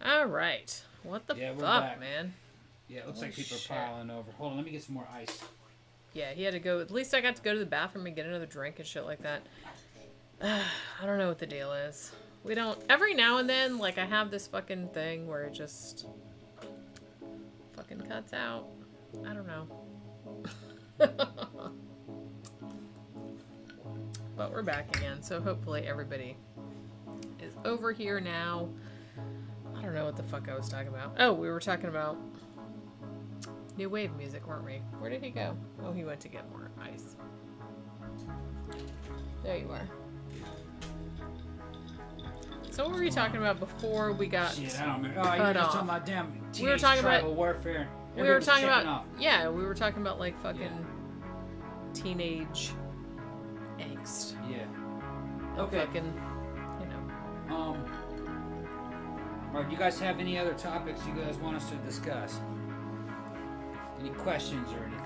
All right. What the fuck, man? Yeah, it looks like people are piling over. Hold on, let me get some more ice. Yeah, he had to go. At least I got to go to the bathroom and get another drink and shit like that. I don't know what the deal is. We don't... Every now and then, like, I have this fucking thing where it just... fucking cuts out. I don't know. But we're back again, so hopefully everybody is over here now. I don't know what the fuck I was talking about. Oh, we were talking about new wave music, weren't we? Where did he go? Oh, he went to get more ice. There you are. So what were we talking about before we got Shit, I don't remember. Oh, you were just talking about damn we were talking tribal about warfare. We were talking about yeah, we were talking about like fucking teenage angst. Yeah. Okay. Fucking, you know. All right, you guys have any other topics you guys want us to discuss? Any questions or anything?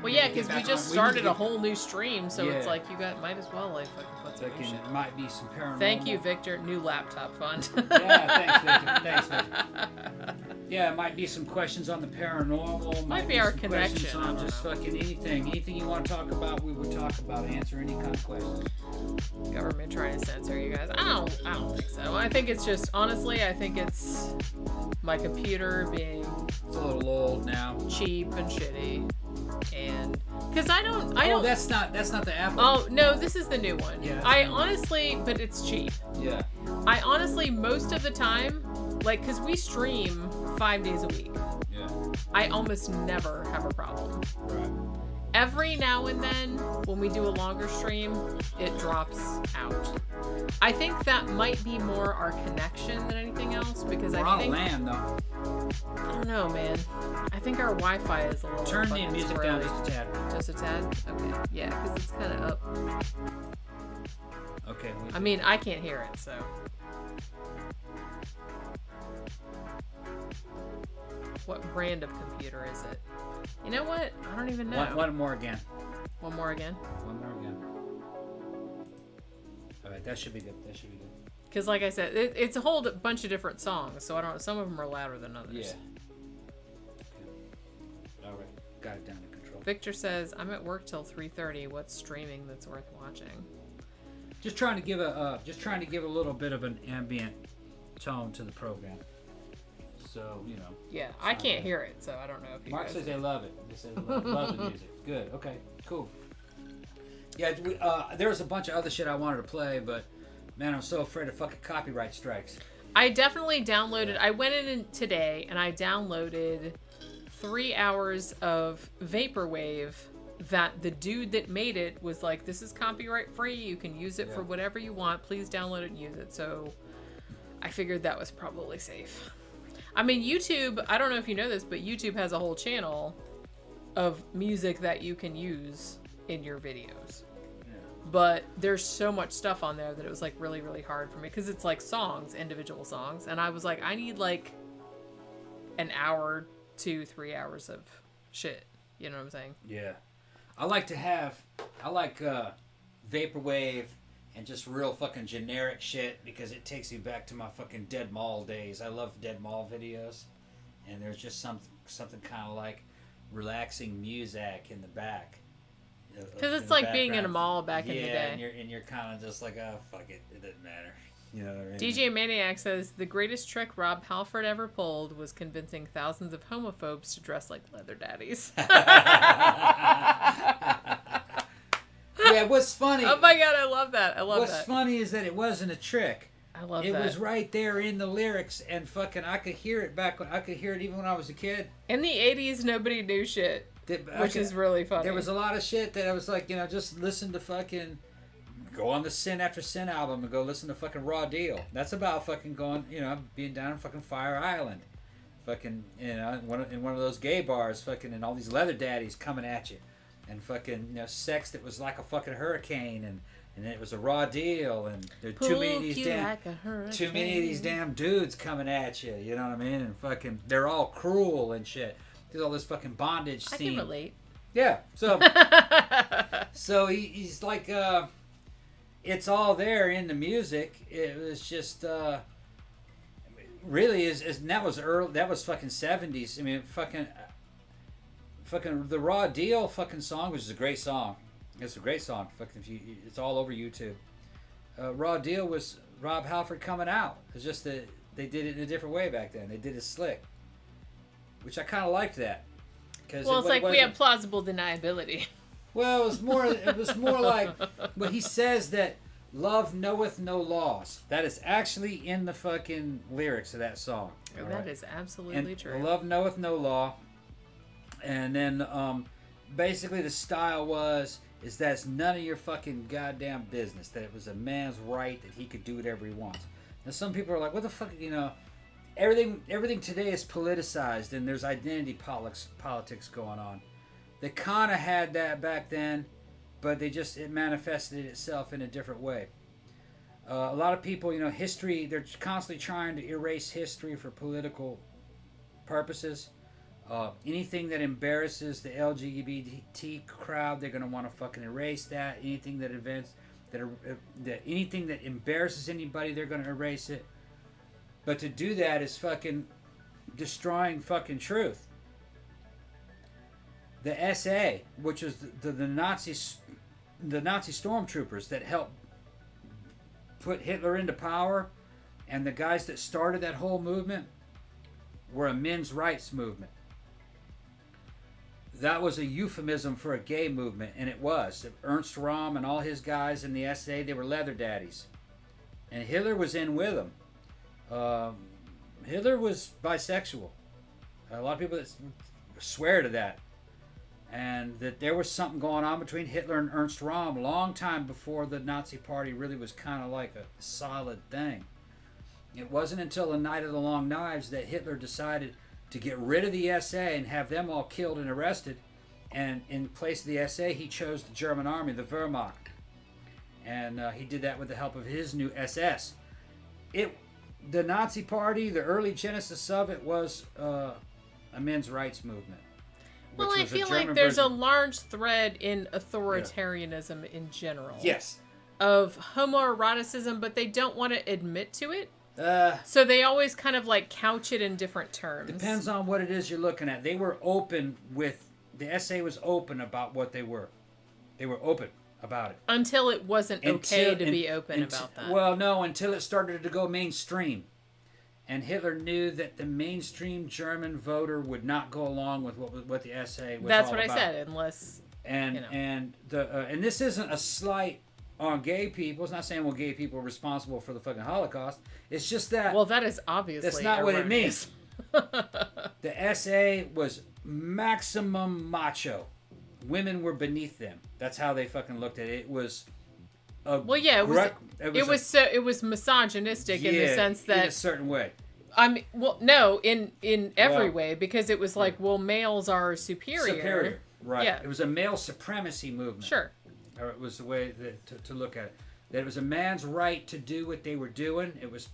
Well, yeah, because we just started a whole new stream, so it's like you might as well like fucking put some new shit. Might be some paranormal. Thank you, Victor. New laptop fund. Yeah, thanks, Victor. Yeah, it might be some questions on the paranormal. Might be our connection. Questions on just fucking anything. Anything you want to talk about, we would talk about. Answer any kind of questions. Government trying to censor you guys. I don't think so. I think it's just, honestly, I think it's my computer being... It's a little old now. Cheap and shitty. And because I don't that's not the Apple. Oh no, this is the new one. Yeah, I honestly, but it's cheap. Yeah. I honestly, most of the time, like, because we stream 5 days a week. Yeah. I almost never have a problem. Right. Every now and then, when we do a longer stream, it drops out. I think that might be more our connection than anything else, because We're I think... on land, though. I don't know, man. I think our Wi-Fi is a little... Turn the music squirrely. down just a tad. Just a tad? Okay. Yeah, because it's kind of up. Okay. I mean, I can't hear it, so... What brand of computer is it? You know what? I don't even know. One more again. One more again? One more again. All right, that should be good. That should be good. Because, like I said, it's a whole bunch of different songs, so I don't. Some of them are louder than others. Yeah. Okay. All right, got it down to control. Victor says, "I'm at work till 3:30. What's streaming that's worth watching?" Just trying to give a little bit of an ambient tone to the program. So, you know. Yeah, I can't hear it, so I don't know if you Mark guys... says they love it. They say they love the music. Good. Okay. Cool. Yeah, there's a bunch of other shit I wanted to play, but man, I'm so afraid of fucking copyright strikes. I definitely downloaded... I went in today and I downloaded 3 hours of Vaporwave that the dude that made it was like, this is copyright free. You can use it for whatever you want. Please download it and use it. So I figured that was probably safe. I mean, YouTube, I don't know if you know this, but YouTube has a whole channel of music that you can use in your videos. Yeah. But there's so much stuff on there that it was like really, really hard for me because it's like songs, individual songs. And I was like, I need like an hour, 2-3 hours of shit. You know what I'm saying? Yeah. I like Vaporwave and just real fucking generic shit because it takes me back to my fucking Dead Mall days. I love Dead Mall videos, and there's just something kind of like relaxing music in the back. Because it's like being in a mall back in the day. Yeah, and you're kind of just like, oh fuck it, it doesn't matter. You know what I mean? DJ Maniac says the greatest trick Rob Halford ever pulled was convincing thousands of homophobes to dress like leather daddies. Yeah, what's funny... Oh my god, I love that. What's funny is that it wasn't a trick. I love that. It that. was right there in the lyrics, and fucking I could hear it I could hear it even when I was a kid. In the 80s, nobody knew shit, which is really funny. There was a lot of shit that I was like, just listen to fucking... Go on the Sin After Sin album and go listen to fucking Raw Deal. That's about fucking going, being down in fucking Fire Island. Fucking, in one of those gay bars, fucking, and all these leather daddies coming at you. And fucking, sex that was like a fucking hurricane, and it was a raw deal, and there are too many of these damn dudes coming at you, you know what I mean? And fucking, they're all cruel and shit. There's all this fucking bondage scene. I can relate. Yeah, so so he's like, it's all there in the music. It was just, really is and that was early. That was fucking 70s. I mean, fucking the Raw Deal fucking song, which is a great song. It's a great song. Fucking, it's all over YouTube. Raw Deal was Rob Halford coming out. It's just that they did it in a different way back then. They did it slick, which I kind of liked that. Well, it's like we have plausible deniability. Well, it was more like when he says that love knoweth no laws. That is actually in the fucking lyrics of that song. That is absolutely true. Love knoweth no law. And then basically the style is that it's none of your fucking goddamn business. That it was a man's right that he could do whatever he wants. Now some people are like, what the fuck, everything today is politicized and there's identity politics going on. They kind of had that back then, but it manifested itself in a different way. A lot of people, history, they're constantly trying to erase history for political purposes. Anything that embarrasses the LGBT crowd, they're going to want to fucking erase that. Anything that anything that embarrasses anybody, they're going to erase it. But to do that is fucking destroying fucking truth. The SA, which is the Nazi stormtroopers that helped put Hitler into power, and the guys that started that whole movement were a men's rights movement. That was a euphemism for a gay movement, and it was. Ernst Röhm and all his guys in the SA, they were leather daddies. And Hitler was in with them. Hitler was bisexual. A lot of people that swear to that. And that there was something going on between Hitler and Ernst Röhm a long time before the Nazi Party really was kind of like a solid thing. It wasn't until the Night of the Long Knives that Hitler decided to get rid of the SA and have them all killed and arrested. And in place of the SA, he chose the German army, the Wehrmacht. And he did that with the help of his new SS. The Nazi Party, the early genesis of it was a men's rights movement. Well, I feel like there's a large thread in authoritarianism in general. Yes. Of homoeroticism, but they don't want to admit to it. So they always kind of like couch it in different terms. Depends on what it is you're looking at. They were open the SA was open about what they were. They were open about it. Until it wasn't okay to be open about that. Well, no, until it started to go mainstream. And Hitler knew that the mainstream German voter would not go along with what the SA was all about. That's what I said, unless, and this isn't a slight on gay people. It's not saying gay people are responsible for the fucking Holocaust. It's just that. Well, that is obviously that's not erroneous. what it means. The SA was maximum macho. Women were beneath them. That's how they fucking looked at it. It was. It was misogynistic in the sense that in a certain way. I mean, well, no, in every way, because it was like, males are superior. Superior, right? Yeah. It was a male supremacy movement. Sure. Or it was the way to look at it. That it was a man's right to do what they were doing. It was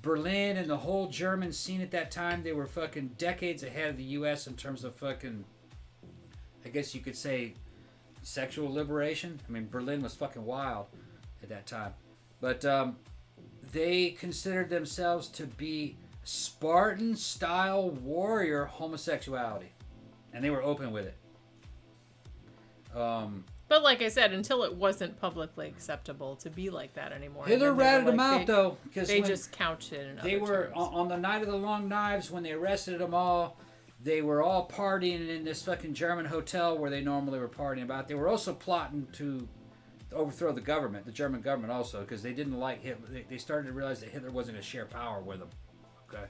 Berlin and the whole German scene at that time. They were fucking decades ahead of the U.S. in terms of fucking, I guess you could say, sexual liberation. I mean, Berlin was fucking wild at that time. But they considered themselves to be Spartan-style warrior homosexuality. And they were open with it. But like I said, until it wasn't publicly acceptable to be like that anymore. Hitler ratted them out, though. Because they just couched it in They were, on the Night of the Long Knives, when they arrested them all, they were all partying in this fucking German hotel where they normally were partying about. They were also plotting to overthrow the government, the German government also, because they didn't like Hitler. They started to realize that Hitler wasn't going to share power with them. Okay?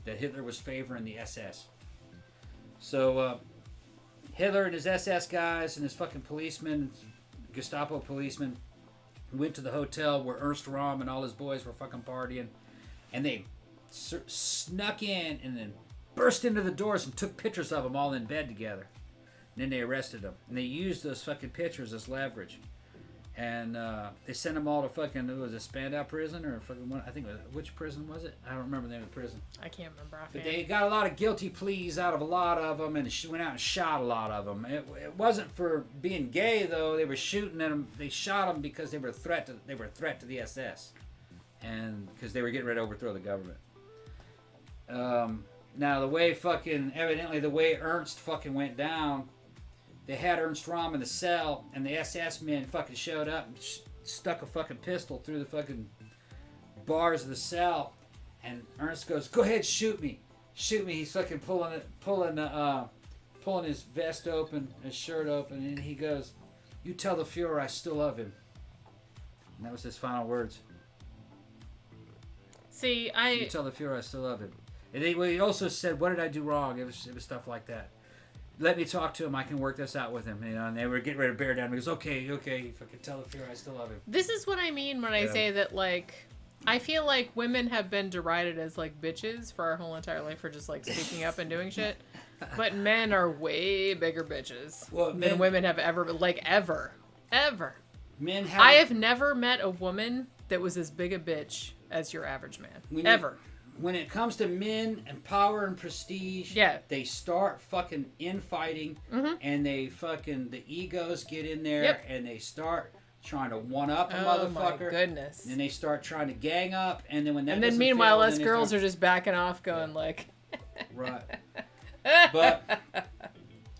That Hitler was favoring the SS. So, Hitler and his SS guys and his fucking policemen, Gestapo policemen, went to the hotel where Ernst Röhm and all his boys were fucking partying, and they snuck in and then burst into the doors and took pictures of them all in bed together. And then they arrested them. And they used those fucking pictures as leverage. And they sent them all to fucking, it was a Spandau prison or fucking one, I think, which prison was it? I don't remember the name of the prison. I can't remember. But they got a lot of guilty pleas out of a lot of them, and went out and shot a lot of them. It wasn't for being gay, though. They were shooting at them. They shot them because they were a threat to the SS, and because they were getting ready to overthrow the government. Now the way evidently the way Ernst fucking went down, they had Ernst Rahm in the cell, and the SS men fucking showed up and stuck a fucking pistol through the fucking bars of the cell, and Ernst goes, "Go ahead, shoot me." He's fucking pulling his vest open, his shirt open, and he goes, "You tell the Fuhrer I still love him." And that was his final words. See, You tell the Fuhrer I still love him. And he also said, "What did I do wrong?" It was stuff like that. Let me talk to him. I can work this out with him. And they were getting ready to bear down. He goes, okay. You fucking tell the Fuhrer I still love him. This is what I mean when I say that, like, I feel like women have been derided as, like, bitches for our whole entire life for just, like, speaking up and doing shit. But men are way bigger bitches than women have ever, like, ever. Men have... I have never met a woman that was as big a bitch as your average man. Ever. When it comes to men and power and prestige, they start fucking infighting, and the egos get in there, and they start trying to one-up a motherfucker. Oh my goodness. And they start trying to gang up, and then when that meanwhile us girls are just backing off going like... Right. But...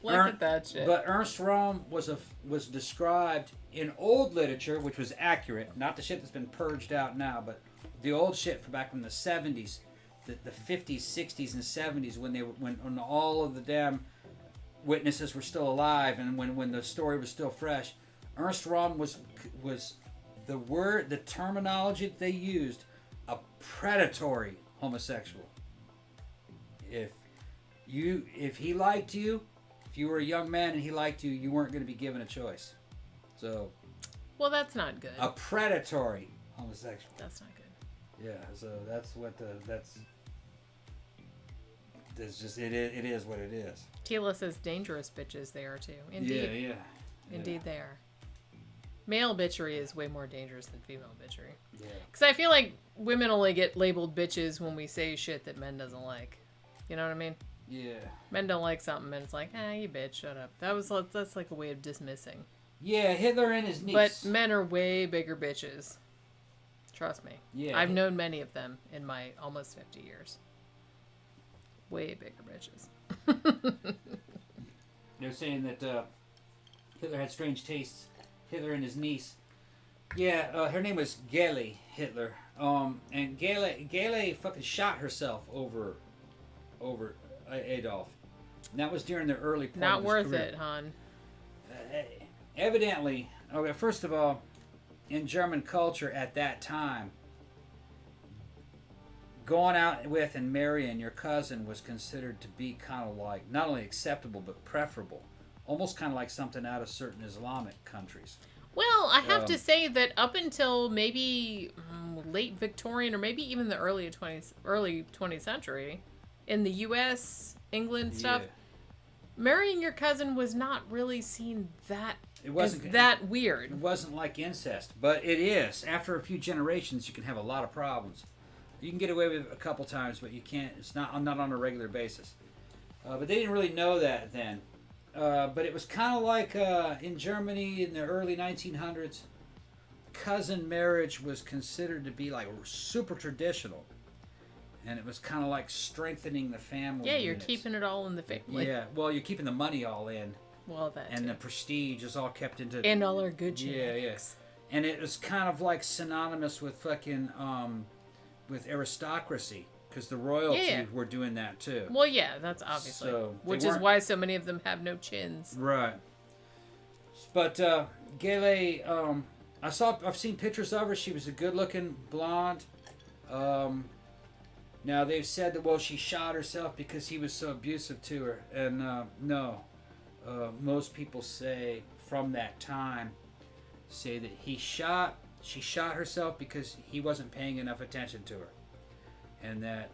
Look at that shit. But Ernst Rahm was described in old literature, which was accurate, not the shit that's been purged out now, but the old shit from back in the 70s, the 50s, 60s, and 70s, when all of the damn witnesses were still alive, and when the story was still fresh. Ernst Rahm was the terminology that they used, a predatory homosexual. If he liked you, if you were a young man and he liked you, you weren't going to be given a choice. So, well, that's not good. A predatory homosexual. That's not good. Yeah, so that's what it's just it is what it is. Tila says dangerous bitches they are too. Indeed. Yeah. Indeed they are. Male bitchery is way more dangerous than female bitchery. Yeah. Because I feel like women only get labeled bitches when we say shit that men doesn't like. You know what I mean? Yeah. Men don't like something and it's like, you bitch, shut up. That's like a way of dismissing. Yeah, Hitler and his niece. But men are way bigger bitches. Trust me. Yeah. I've known many of them in my almost 50 years. Way bigger bitches. They're saying that Hitler had strange tastes. Hitler and his niece. Yeah, her name was Gele Hitler. And Gele fucking shot herself over Adolf. And that was during the early part Not of his worth career. it, hon. Evidently, okay, first of all, in German culture at that time, going out with and marrying your cousin was considered to be kind of like not only acceptable but preferable, almost kind of like something out of certain Islamic countries. Well, I have to say that up until maybe late Victorian or maybe even the early 20th century, in the U.S., England stuff, marrying your cousin was not really seen that weird. It wasn't like incest, but it is. After a few generations, you can have a lot of problems. You can get away with it a couple times, but you can't. It's not on a regular basis. But they didn't really know that then. But it was kind of like in Germany in the early 1900s, cousin marriage was considered to be like super traditional. And it was kind of like strengthening the family. Yeah, you're keeping it all in the family. Yeah, well, you're keeping the money all in. Well, that and too. the prestige is all kept into... And all our good genetics. Yeah. And it was kind of like synonymous with fucking... with aristocracy. Because the royalty were doing that too. Well, yeah, that's obviously. So which is why so many of them have no chins. Right. But Gele... I've seen pictures of her. She was a good-looking blonde. Now, they've said that, she shot herself because he was so abusive to her. And no. Most people say from that time, say that she shot herself because he wasn't paying enough attention to her. And that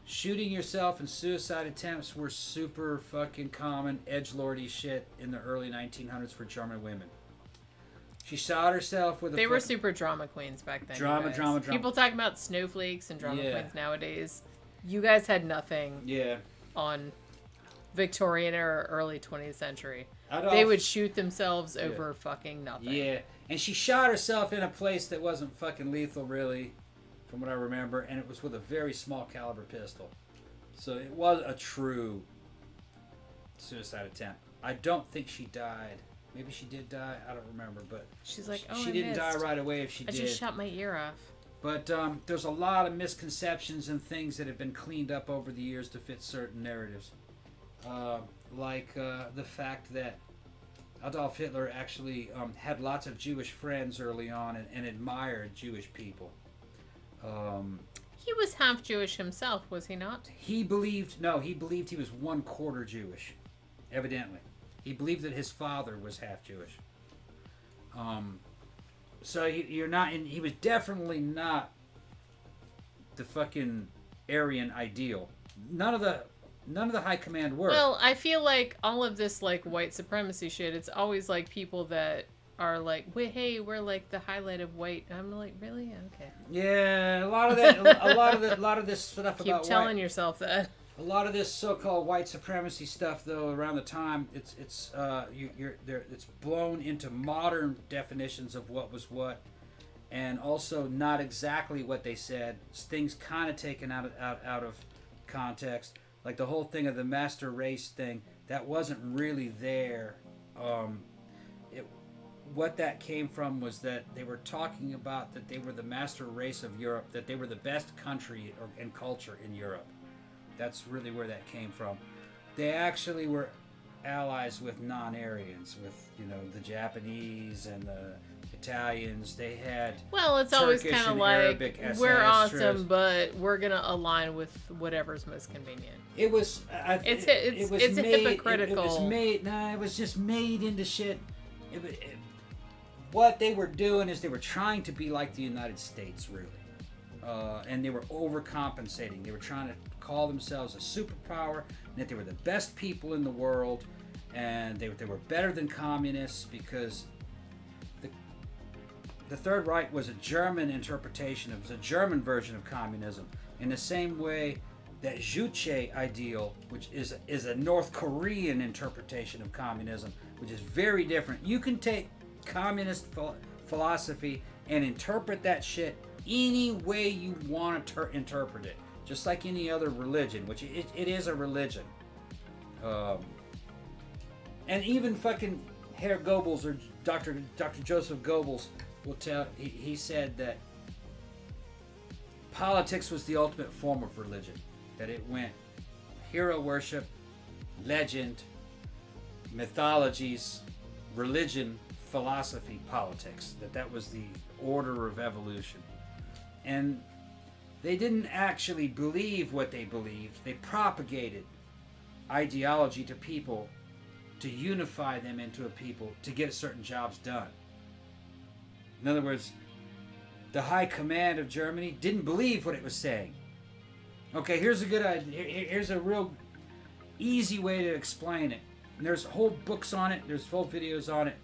shooting yourself and suicide attempts were super fucking common edgelordy shit in the early 1900s for German women. She shot herself with a... They were super drama queens back then. Drama. People talking about snowflakes and drama queens nowadays. You guys had nothing on Victorian era or early 20th century. They would shoot themselves over fucking nothing. Yeah. And she shot herself in a place that wasn't fucking lethal, really. from what I remember, and it was with a very small caliber pistol. So it was a true suicide attempt. I don't think she died. Maybe she did die. I don't remember, but she's like, she didn't die right away. If she did, I just shot my ear off. But there's a lot of misconceptions and things that have been cleaned up over the years to fit certain narratives, like the fact that Adolf Hitler actually had lots of Jewish friends early on and admired Jewish people. He was half Jewish himself, was he not? He believed he was 1/4 Jewish, evidently. He believed that his father was half Jewish. So you're not, and he was definitely not the fucking Aryan ideal. None of the high command were. Well, I feel like all of this like white supremacy shit, it's always like people that are like, wait, hey, we're like the highlight of white. I'm like, really? Okay. Yeah, a lot of this stuff Keep about telling yourself that. A lot of this so-called white supremacy stuff, though, around the time it's blown into modern definitions of what was what, and also not exactly what they said. Things kind of taken out of context, like the whole thing of the master race thing. That wasn't really there. What that came from was that they were talking about that they were the master race of Europe, that they were the best country and culture in Europe. That's really where that came from. They actually were allies with non-Aryans, with the Japanese and the Italians. They had it's always kind of like we're awesome, but we're gonna align with whatever's most convenient. It was. It's hypocritical. It was just made into shit. What they were doing is they were trying to be like the United States, really. And they were overcompensating. They were trying to call themselves a superpower, and that they were the best people in the world, and they were better than communists because the Third Reich was a German interpretation. It was a German version of communism, in the same way that Juche ideal, which is a North Korean interpretation of communism, which is very different. You can take communist philosophy and interpret that shit any way you want to interpret it, just like any other religion, which it is a religion. And even fucking Herr Goebbels or Dr. Joseph Goebbels will tell. He said that politics was the ultimate form of religion. That it went hero worship, legend, mythologies, religion, philosophy, politics. That was the order of evolution. And they didn't actually believe what they believed. They propagated ideology to people to unify them into a people to get certain jobs done. In other words, the high command of Germany didn't believe what it was saying. Okay, here's a good idea. Here's a real easy way to explain it. And there's whole books on it. There's full videos on it.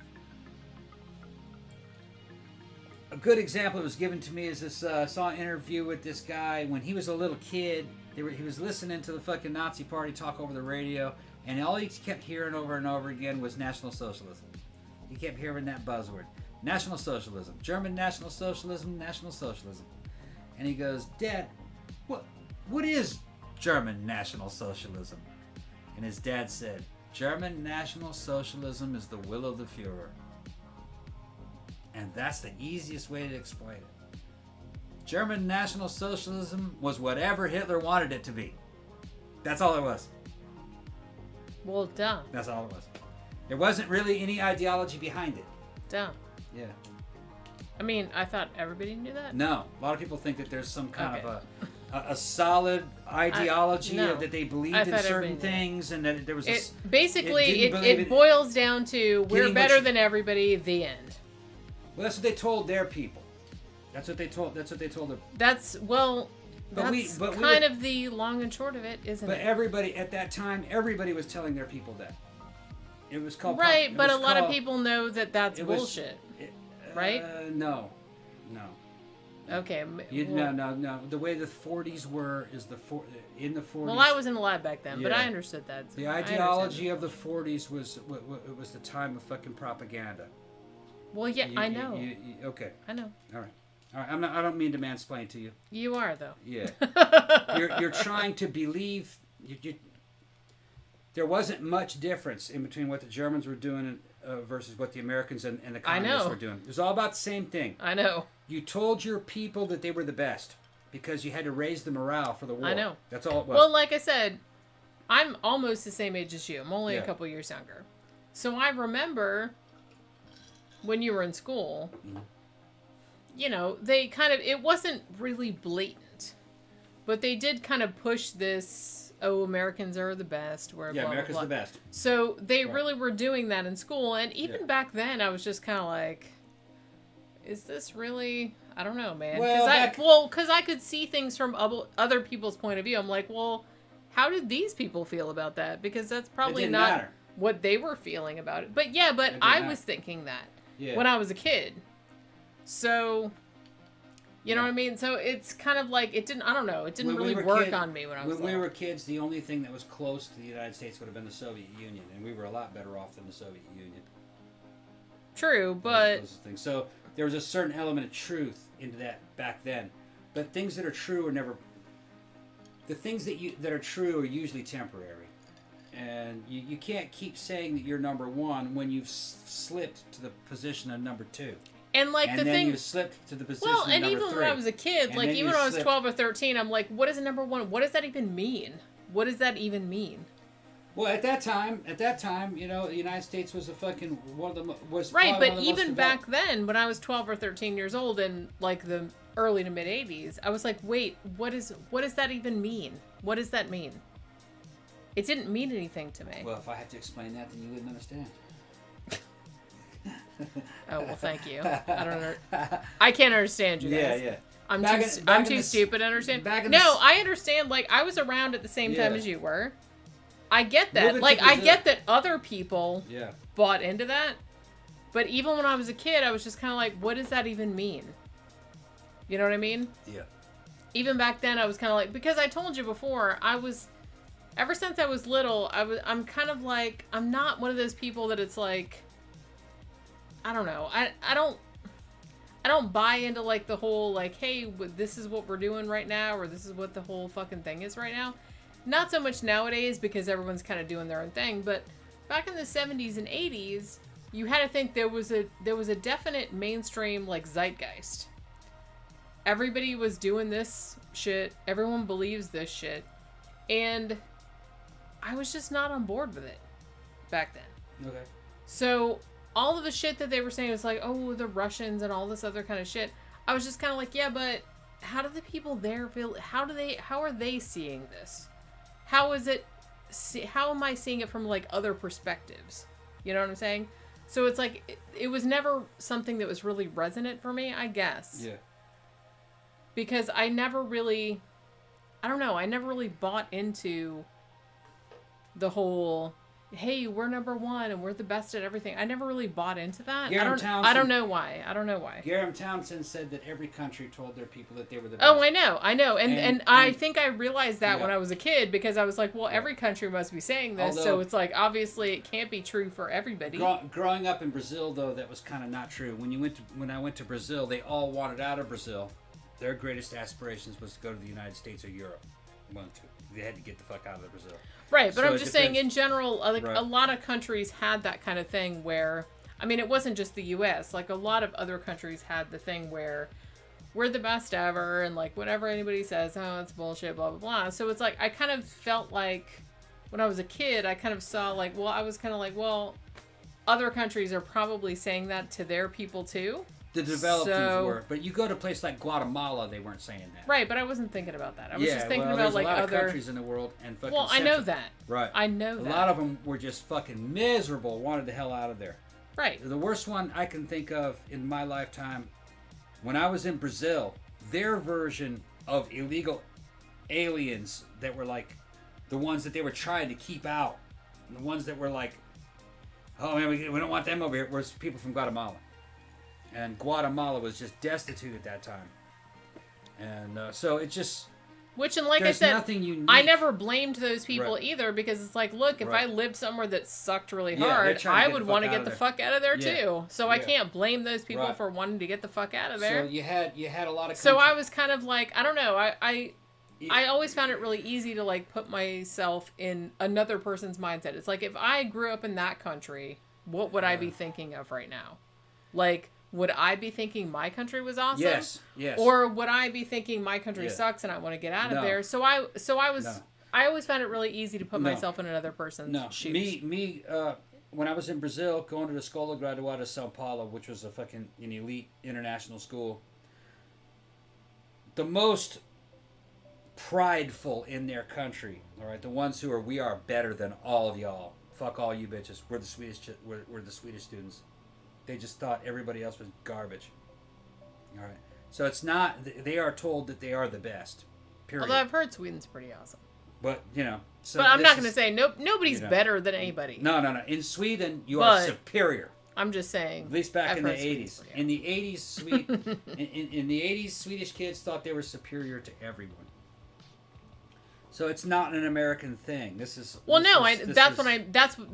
A good example that was given to me is this. I saw an interview with this guy when he was a little kid. He was listening to the fucking Nazi Party talk over the radio, and all he kept hearing over and over again was National Socialism. He kept hearing that buzzword. National Socialism. German National Socialism, National Socialism. And he goes, Dad, what is German National Socialism? And his dad said, German National Socialism is the will of the Fuhrer. And that's the easiest way to explain it. German National Socialism was whatever Hitler wanted it to be. That's all it was. Well, duh. That's all it was. There wasn't really any ideology behind it. Duh. Yeah. I mean, I thought everybody knew that. No. A lot of people think that there's some kind of a solid ideology that they believed in certain things, and that there was it boils down to we're better than everybody, the end. Well, that's what they told their people. That's what they told them. That's kind of the long and short of it, isn't it? But everybody at that time, everybody was telling their people that. It was called but a lot of people know that that's bullshit. Right? No. Okay. No. The way the 40s were is in the 40s. Well, I wasn't alive back then, but I understood that. The ideology of the 40s was the time of fucking propaganda. Well, yeah, I know. Okay. I know. All All right, I don't mean to mansplain to you. You are, though. Yeah. You're trying to believe... there wasn't much difference in between what the Germans were doing versus what the Americans and the communists were doing. It was all about the same thing. I know. You told your people that they were the best because you had to raise the morale for the war. I know. That's all it was. Well, like I said, I'm almost the same age as you. I'm only a couple years younger. So I remember when you were in school, you know, they kind of, it wasn't really blatant, but they did kind of push this, oh, Americans are the best. We're blah, America's blah, blah. the best. So they really were doing that in school. And even back then, I was just kind of like, is this really, I don't know, man. Because I could see things from other people's point of view. I'm like, well, how did these people feel about that? Because that's probably not what they were feeling about it. But yeah, but I was thinking that when I was a kid. So, you know what I mean? So it's kind of like, it didn't, I don't know, it didn't really work on me when I was little. When we were kids, the only thing that was close to the United States would have been the Soviet Union. And we were a lot better off than the Soviet Union. True, but... Those things. So there was a certain element of truth into that back then. But things that are true are never... The things that are true are usually temporary. And you can't keep saying that you're number one when you've slipped to the position of number two. And like and the then thing, you slipped to the position well, of and number even three. when I was a kid, And like then even you when I was slipped. 12 or 13, I'm like, what is a number one? What does that even mean? What does that even mean? Well, at that time, you know, the United States was a fucking one of the was right. probably But one of the even most back then, when I was 12 or 13 years old, in like the early to mid 80s, I was like, wait, what does that even mean? What does that mean? It didn't mean anything to me. Well, if I had to explain that, then you wouldn't understand. Oh well, thank you. I can't understand you guys. Yeah. I'm too stupid to understand. I understand. Like I was around at the same time as you were. I get that. Like I get that other people bought into that. But even when I was a kid, I was just kind of like, what does that even mean? You know what I mean? Yeah. Even back then, I was kind of like, because I told you before, ever since I was little, I'm kind of like, I'm not one of those people that it's like, I don't know. I don't buy into like the whole like, hey, this is what we're doing right now, or this is what the whole fucking thing is right now. Not so much nowadays because everyone's kind of doing their own thing, but back in the 70s and 80s, you had to think there was a definite mainstream like zeitgeist. Everybody was doing this shit. Everyone believes this shit. And I was just not on board with it back then. Okay. So all of the shit that they were saying was like, oh, the Russians and all this other kind of shit. I was just kind of like, yeah, but how do the people there feel? How are they seeing this? How am I seeing it from like other perspectives? You know what I'm saying? So it's like, it was never something that was really resonant for me, I guess. Yeah. Because I never really bought into the whole, hey, we're number one and we're the best at everything. I never really bought into that. I don't know why. Graham Townsend said that every country told their people that they were the best. Oh, I know. And I think I realized that when I was a kid because I was like, well, every country must be saying this. So it's like, obviously it can't be true for everybody. Growing up in Brazil, though, that was kind of not true. When I went to Brazil, they all wanted out of Brazil. Their greatest aspirations was to go to the United States or Europe. They had to get the fuck out of Brazil. Right, but I'm just saying in general, like a lot of countries had that kind of thing where, I mean, it wasn't just the U.S. Like a lot of other countries had the thing where we're the best ever, and like whatever anybody says, oh, it's bullshit, blah blah blah. So it's like I kind of felt like when I was a kid, I kind of saw like, well, I was kind of like, well, other countries are probably saying that to their people too. The developed ones were, but you go to a place like Guatemala, they weren't saying that. Right, but I wasn't thinking about that. I was just thinking about there's like a lot other of countries in the world and fucking. Well, I know that. Right. I know that. A lot of them were just fucking miserable, wanted the hell out of there. Right. The worst one I can think of in my lifetime, when I was in Brazil, their version of illegal aliens that were like the ones that they were trying to keep out, the ones that were like, oh man, we don't want them over here, was people from Guatemala. And Guatemala was just destitute at that time. And so it just, Which, and like There's I said, nothing unique. I never blamed those people Right. either, because it's like, look, if Right. I lived somewhere that sucked really Yeah, they're hard, trying to I get would the want to fuck get out the of fuck out of there Yeah. too. So I Yeah. can't blame those people Right. for wanting to get the fuck out of there. So you had a lot of. So I was kind of like, I don't know, I always found it really easy to like put myself in another person's mindset. It's like, if I grew up in that country, what would I be thinking of right now? Like, would I be thinking my country was awesome? Yes. Or would I be thinking my country Yeah. sucks and I want to get out of No. there? So I was No. I always found it really easy to put No. myself in another person's No, shoes. me. When I was in Brazil, going to the Escola Graduada de São Paulo, which was a fucking an elite international school, the most prideful in their country, all right, the ones who are, we are better than all of y'all. Fuck all you bitches. We're the Swedish. We're the Swedish students. They just thought everybody else was garbage. All right, so it's not. They are told that they are the best. Period. Although I've heard Sweden's pretty awesome. But so but I'm not this going to say nobody's you know. better than anybody. No. In Sweden, you are superior. I'm just saying. At least back I've in the heard Sweden's 80s. pretty In the 80s, in the 80s, Swedish kids thought they were superior to everyone. So it's not an American thing. This is well, this no, is,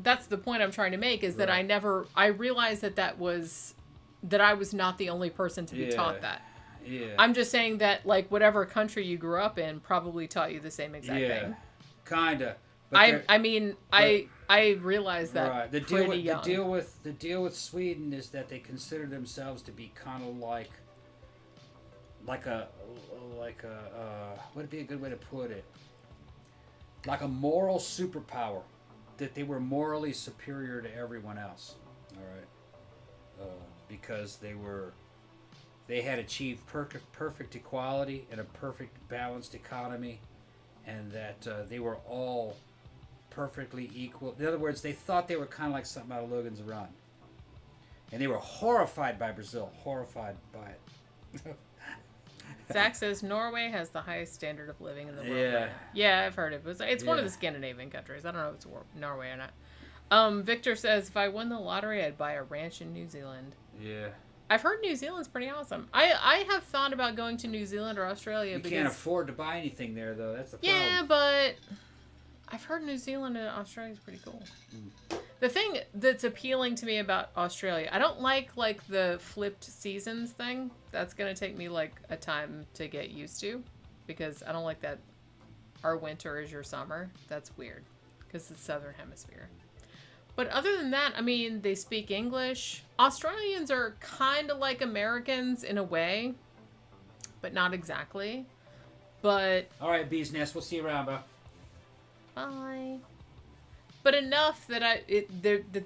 that's the point I'm trying to make, is that Right. I realized that I was not the only person to be taught that. Yeah. I'm just saying that, like, whatever country you grew up in probably taught you the same exact thing. Kinda. I realized that right. pretty young. The deal with Sweden is that they consider themselves to be kind of like a what would be a good way to put it? Like a moral superpower, that they were morally superior to everyone else. All right, because they had achieved perfect equality and a perfect balanced economy, and that they were all perfectly equal. In other words, they thought they were kind of like something out of Logan's Run, and they were horrified by Brazil, horrified by it. Zach says Norway has the highest standard of living in the world. Yeah. Right now. Yeah, I've heard it. It's one of Yeah. the Scandinavian countries. I don't know if it's Norway or not. Victor says, if I won the lottery, I'd buy a ranch in New Zealand. Yeah. I've heard New Zealand's pretty awesome. I have thought about going to New Zealand or Australia. You can't afford to buy anything there, though. That's the problem. Yeah, but I've heard New Zealand and Australia is pretty cool. The thing that's appealing to me about Australia, I don't like the flipped seasons thing. That's going to take me like a time to get used to, because I don't like that our winter is your summer. That's weird because it's Southern Hemisphere. But other than that, I mean, they speak English. Australians are kind of like Americans in a way, but not exactly. But all right, Bee's Nest. We'll see you around, bro. bye. But enough that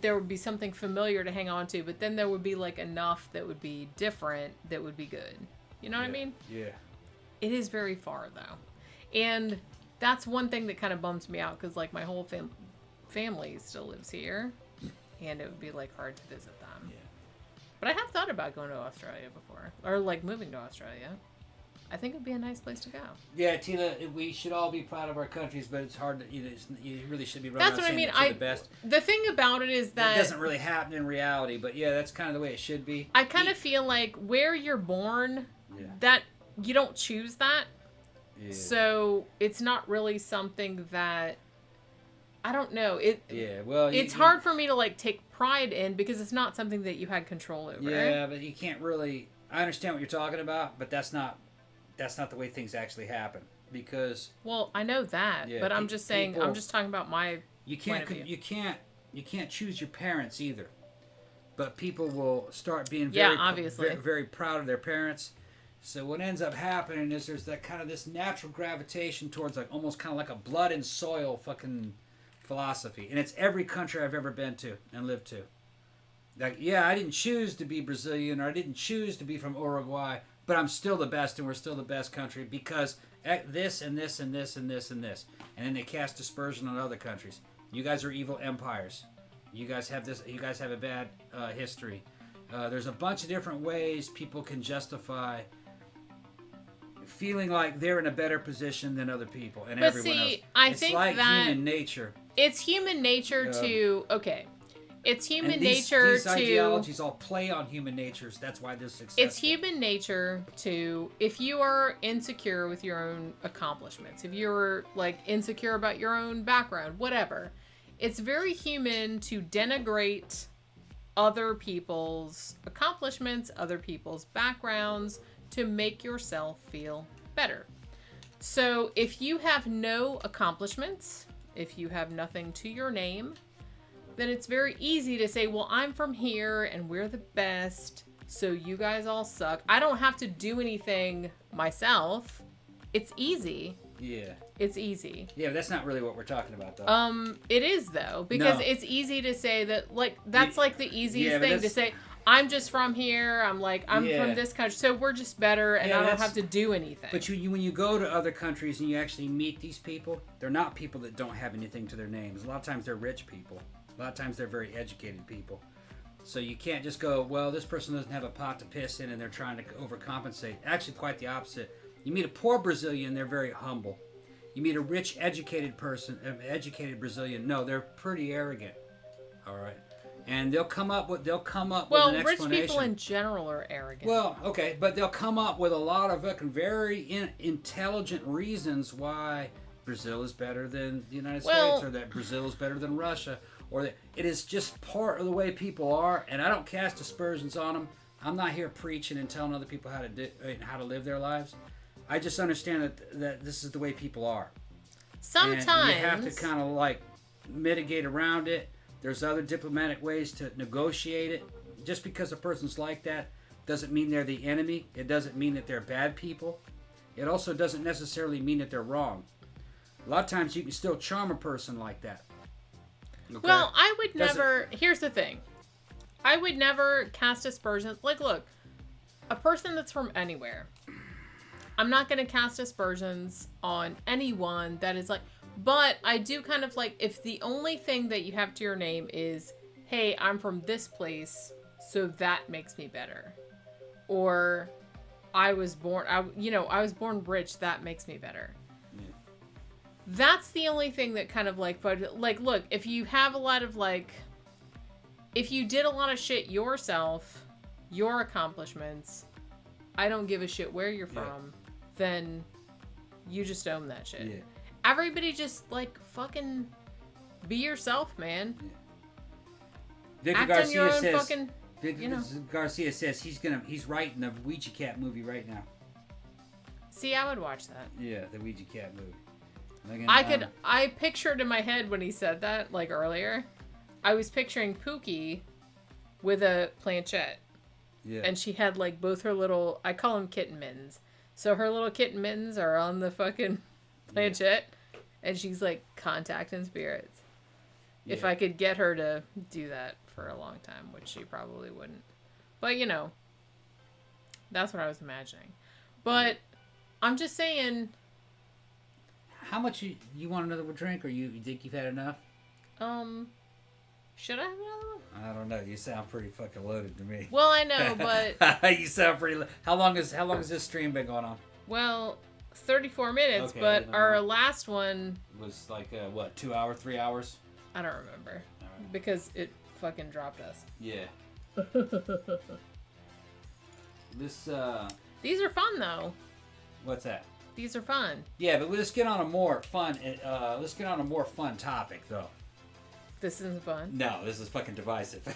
there would be something familiar to hang on to, but then there would be like enough that would be different that would be good. You know what I mean? Yeah. It is very far though, and that's one thing that kind of bums me out, because like my whole family still lives here, and it would be like hard to visit them. Yeah. But I have thought about going to Australia before, or like moving to Australia. I think it would be a nice place to go. Yeah, Tina, we should all be proud of our countries, but it's hard to, you really should be running That's around what I mean. saying that you're the best. The thing about it is that It doesn't really happen in reality, but yeah, that's kind of the way it should be. I kind of feel like where you're born, that you don't choose that. Yeah. So it's not really something that, I don't know. It's hard for me to like take pride in, because it's not something that you had control over. Yeah, but you can't really. I understand what you're talking about, but that's not the way things actually happen. Because well, I know that, but I'm just saying. I'm just talking about my. You can't choose your parents either. But people will start being obviously very proud of their parents. So what ends up happening is there's that kind of this natural gravitation towards like almost kind of like a blood and soil fucking philosophy, and it's every country I've ever been to and lived to. Like, yeah, I didn't choose to be Brazilian, or I didn't choose to be from Uruguay, but I'm still the best, and we're still the best country because this and this and this and this and this. And then they cast dispersion on other countries. You guys are evil empires. You guys have this. You guys have a bad history. There's a bunch of different ways people can justify feeling like they're in a better position than other people and everyone else. I it's think like that human nature. It's human nature to it's human and nature these to... ideologies all play on human natures. That's why they're successful. It's human nature to, if you are insecure with your own accomplishments, if you're like insecure about your own background, whatever, it's very human to denigrate other people's accomplishments, other people's backgrounds, to make yourself feel better. So if you have no accomplishments, if you have nothing to your name, then it's very easy to say, well, I'm from here and we're the best, so you guys all suck. I don't have to do anything myself. It's easy. Yeah. It's easy. Yeah, but that's not really what we're talking about, though. It is, though, because it's easy to say that, like, that's like the easiest thing to say. I'm just from here. I'm from this country, so we're just better, and I don't have to do anything. But when you go to other countries and you actually meet these people, they're not people that don't have anything to their names. A lot of times they're rich people. A lot of times they're very educated people. So you can't just go, well, this person doesn't have a pot to piss in and they're trying to overcompensate. Actually, quite the opposite. You meet a poor Brazilian, they're very humble. You meet a rich, educated person, educated Brazilian, no, they're pretty arrogant. All right. And they'll come up with an explanation. Well, rich people in general are arrogant. Well, okay, but they'll come up with a lot of fucking very intelligent reasons why Brazil is better than the United States, or that Brazil is better than Russia, or that it is just part of the way people are. And I don't cast aspersions on them. I'm not here preaching and telling other people how to live their lives. I just understand that this is the way people are. Sometimes and you have to kind of like mitigate around it. There's other diplomatic ways to negotiate it. Just because a person's like that doesn't mean they're the enemy. It doesn't mean that they're bad people. It also doesn't necessarily mean that they're wrong. A lot of times you can still charm a person like that. Okay? Well, I would never... Here's the thing. I would never cast aspersions. Like, look, a person that's from anywhere, I'm not going to cast aspersions on anyone that is like... But I do kind of like, if the only thing that you have to your name is, hey, I'm from this place, so that makes me better. Or, I was born rich, that makes me better. Yeah. That's the only thing that kind of like, but like, look, if you have a lot of like, if you did a lot of shit yourself, your accomplishments, I don't give a shit where you're from, then you just own that shit. Yeah. Everybody just, like, fucking be yourself, man. Yeah. Victor Act Garcia on your own says, fucking, Garcia says he's writing the Ouija Cat movie right now. See, I would watch that. Yeah, the Ouija Cat movie. I pictured in my head when he said that, like, earlier, I was picturing Pookie with a planchette. Yeah. And she had, like, both her little, I call them kitten mittens. So her little kitten mittens are on the fucking planchette. Yeah. And she's like contacting spirits. Yeah. If I could get her to do that for a long time, which she probably wouldn't. But, you know, that's what I was imagining. But I'm just saying. How much you want another drink, or you think you've had enough? Should I have another one? I don't know. You sound pretty fucking loaded to me. Well, I know, but you sound pretty. How long has this stream been going on? Well, 34 minutes, okay, but our last one was like, 2 hours, 3 hours? I don't remember. Right. Because it fucking dropped us. Yeah. These are fun, though. What's that? These are fun. Yeah, but let's get on a more fun, topic, though. This isn't fun? No, this is fucking divisive.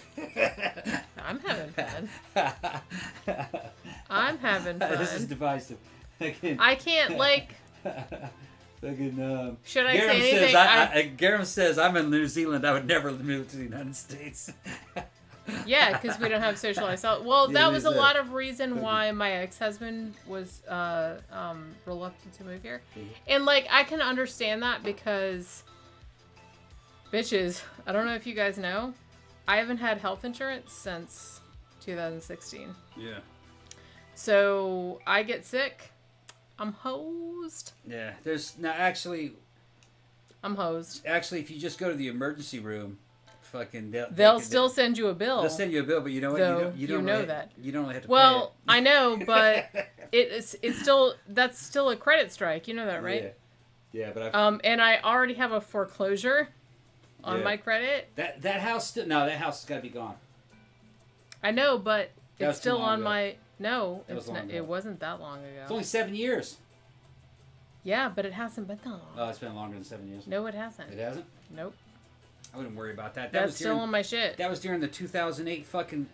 I'm having fun. I'm having fun. This is divisive. I can't, like... Should I say anything? Gareth says, I'm in New Zealand. I would never move to the United States. Yeah, because we don't have socialized. Well, yeah, that was a lot of reason why my ex-husband was reluctant to move here. Mm-hmm. And, like, I can understand that because... Bitches, I don't know if you guys know, I haven't had health insurance since 2016. Yeah. So, I get sick, I'm hosed. Yeah, I'm hosed. Actually, if you just go to the emergency room, fucking... They'll still send you a bill. They'll send you a bill, but you know what? Though, you don't know really, that. You don't really have to pay Well, it. I know, but it's still... That's still a credit strike. You know that, right? Yeah, but and I already have a foreclosure. on my credit. That house still that house has got to be gone. I know, but it's still on ago. my. No, That was long ago. it wasn't that long ago. It's only 7 years. Yeah, but it hasn't been that long. Oh, it's been longer than 7 years. No, it hasn't. It hasn't? Nope. I wouldn't worry about that. That's still on my shit. That was during the 2008 fucking...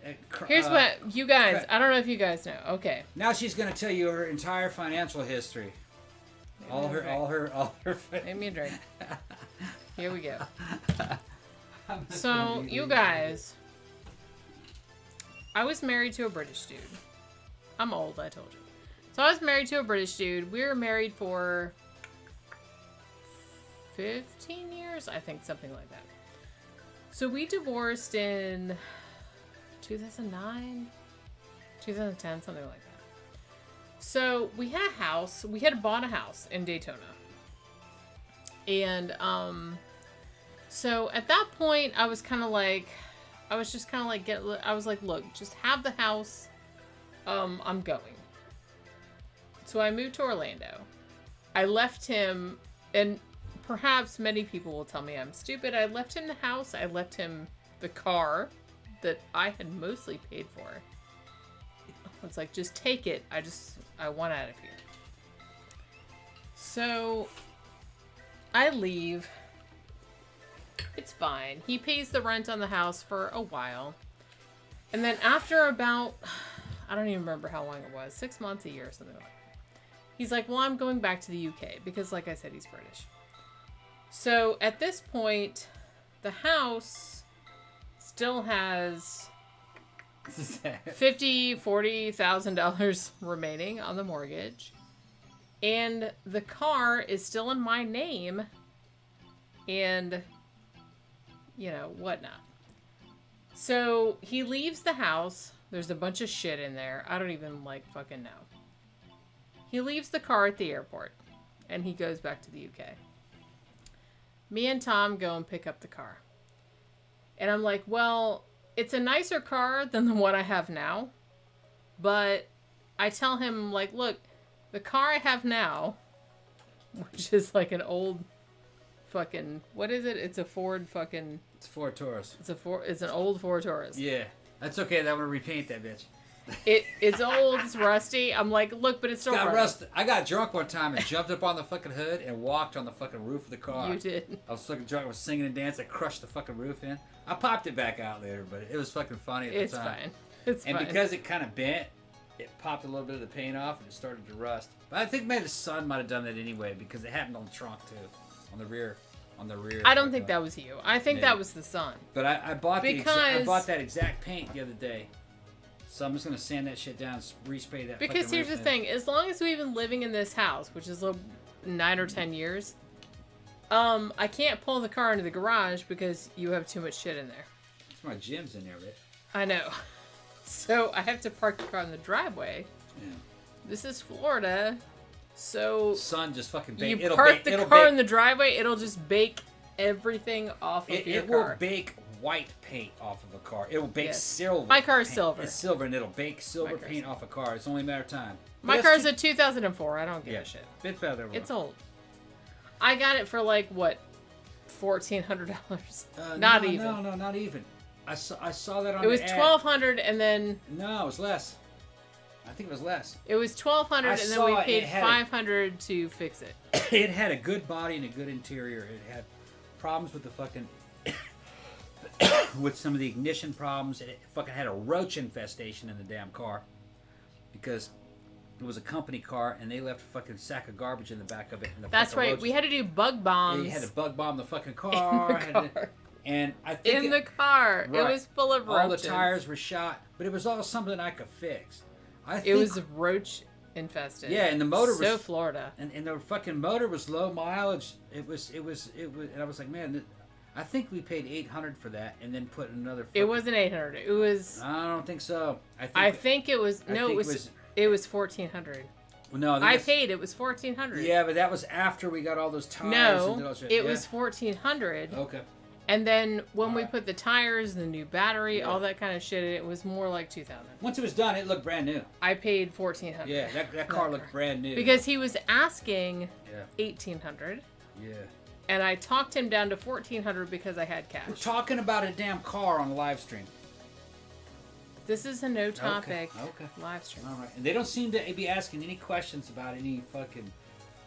Here's what, you guys, I don't know if you guys know. Okay. Now she's going to tell you her entire financial history. All her... Make me a drink. Here we go. So, you guys, I was married to a British dude. I'm old, I told you. So I was married to a British dude. We were married for 15 years, I think, something like that. So we divorced in 2009, 2010, something like that. So we had a house. We had bought a house in Daytona. And so at that point, I was kind of like, I was like, look, just have the house. I'm going. So I moved to Orlando. I left him, and perhaps many people will tell me I'm stupid. I left him the house. I left him the car that I had mostly paid for. It's like, just take it. I want out of here. So I leave. It's fine. He pays the rent on the house for a while. And then after about, I don't even remember how long it was, 6 months, a year, or something like that. He's like, well, I'm going back to the UK because, like I said, he's British. So at this point, the house still has $40,000 remaining on the mortgage, and the car is still in my name, and whatnot. So he leaves the house. There's a bunch of shit in there. I don't even fucking know. He leaves the car at the airport, and he goes back to the UK. Me and Tom go and pick up the car. And I'm like, well, it's a nicer car than the one I have now. But I tell him, look, the car I have now, which is an old fucking, what is it? It's a Ford fucking... It's a Ford Taurus. It's an old Ford Taurus. Yeah. That's okay. That would repaint that bitch. It's old, it's rusty. I'm like, look, but it's still rusty. I got drunk one time and jumped up on the fucking hood and walked on the fucking roof of the car. You did. I was fucking drunk. I was singing and dancing. I crushed the fucking roof in. I popped it back out later, but it was fucking funny at the time. It's fine. And because it kind of bent, it popped a little bit of the paint off and it started to rust. But I think maybe the sun might have done that anyway because it happened on the trunk too, on the rear. I don't think that was you. I think that was the sun. But I bought that exact paint the other day. So I'm just going to sand that shit down, respray that. Because here's the thing. As long as we've been living in this house, which is 9 or 10 years, I can't pull the car into the garage because you have too much shit in there. My gym's in there, right? I know. So I have to park the car in the driveway. Yeah. This is Florida. So sun just fucking bake. You park the car in the driveway, it'll just bake everything off of your car. It will bake white paint off of a car. It will bake silver. My car is paint. silver. It's silver, and it'll bake silver paint off a car. It's only a matter of time. My car is a 2004. I don't give a shit. It's better. It's old. I got it for $1,400. Not even. No, not even. I saw that on. It was $1,200, and then. No, it was less. I think it was less. It was $1,200, and then we paid $500 to fix it. It had a good body and a good interior. It had problems with the fucking with some of the ignition problems. It fucking had a roach infestation in the damn car because it was a company car and they left a fucking sack of garbage in the back of it. And that's right. Roaches. We had to do bug bombs. Yeah, you had to bug bomb the fucking car. And I think the car, right, it was full of roaches. All the tires were shot, but it was all something I could fix. It was roach infested. Yeah, and the motor was so Florida. And the fucking motor was low mileage. It was, and I was like, man, I think we paid $800 for that, and then put another. It wasn't $800. It was. I don't think so. I think it was. No, it was $1,400. No, I paid. It was $1,400. Yeah, but that was after we got all those tires. No, and all shit. It was $1,400. Okay. And then when we put the tires, the new battery, all that kind of shit, it was more like $2,000. Once it was done, it looked brand new. I paid $1,400. Yeah, that car looked brand new. Because he was asking $1,800. Yeah. And I talked him down to $1,400 because I had cash. We're talking about a damn car on the live stream. This is a no topic live stream. All right. And they don't seem to be asking any questions about any fucking